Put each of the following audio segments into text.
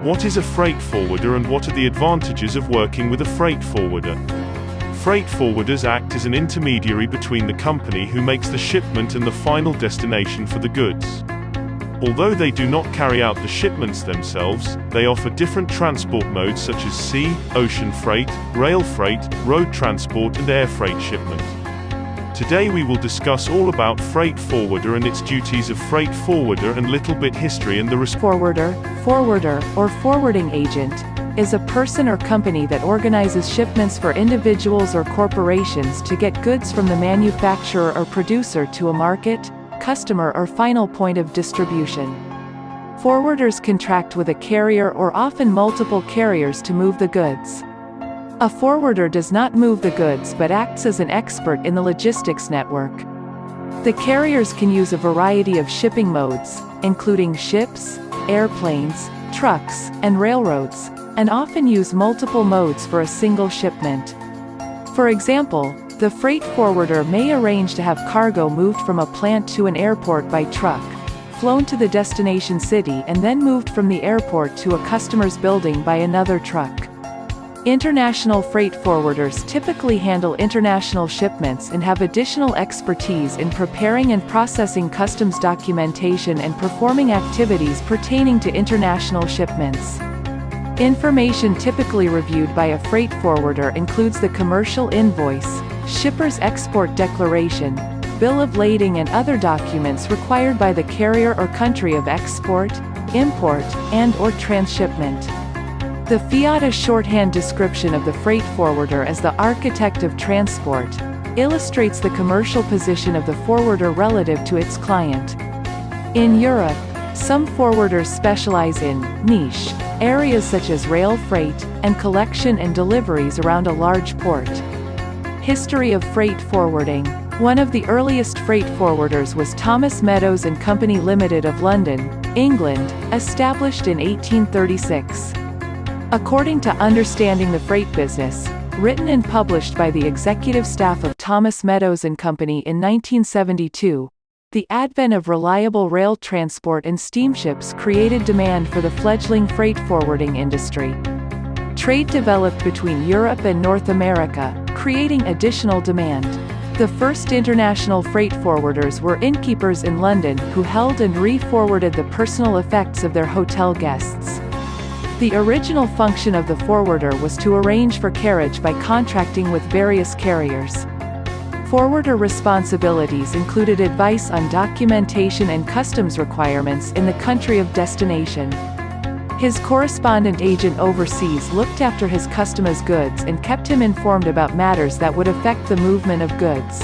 What is a freight forwarder and what are the advantages of working with a freight forwarder? Freight forwarders act as an intermediary between the company who makes the shipment and the final destination for the goods. Although they do not carry out the shipments themselves, they offer different transport modes such as sea, ocean freight, rail freight, road transport and air freight shipment. Today we will discuss all about freight forwarder and its duties of freight forwarder and little bit history and the Forwarder, or forwarding agent, is a person or company that organizes shipments for individuals or corporations to get goods from the manufacturer or producer to a market, customer or final point of distribution. Forwarders contract with a carrier or often multiple carriers to move the goods. A forwarder does not move the goods but acts as an expert in the logistics network. The carriers can use a variety of shipping modes, including ships, airplanes, trucks, and railroads, and often use multiple modes for a single shipment. For example, the freight forwarder may arrange to have cargo moved from a plant to an airport by truck, flown to the destination city and then moved from the airport to a customer's building by another truck. International freight forwarders typically handle international shipments and have additional expertise in preparing and processing customs documentation and performing activities pertaining to international shipments. Information typically reviewed by a freight forwarder includes the commercial invoice, shipper's export declaration, bill of lading and other documents required by the carrier or country of export, import, and/or transshipment. The FIATA shorthand description of the freight forwarder as the architect of transport illustrates the commercial position of the forwarder relative to its client. In Europe, some forwarders specialize in niche areas such as rail freight and collection and deliveries around a large port. History of freight forwarding. One of the earliest freight forwarders was Thomas Meadows and Company Limited of London, England, established in 1836. According to Understanding the Freight Business, written and published by the executive staff of Thomas Meadows and Company in 1972, the advent of reliable rail transport and steamships created demand for the fledgling freight forwarding industry. Trade developed between Europe and North America, creating additional demand. The first international freight forwarders were innkeepers in London who held and re-forwarded the personal effects of their hotel guests. The original function of the forwarder was to arrange for carriage by contracting with various carriers. Forwarder responsibilities included advice on documentation and customs requirements in the country of destination. His correspondent agent overseas looked after his customer's goods and kept him informed about matters that would affect the movement of goods.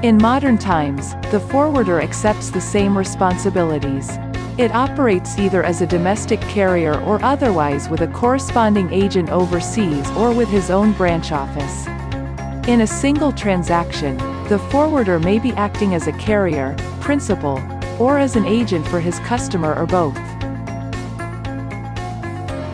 In modern times, the forwarder accepts the same responsibilities. It operates either as a domestic carrier or otherwise with a corresponding agent overseas or with his own branch office. In a single transaction, the forwarder may be acting as a carrier, principal, or as an agent for his customer or both.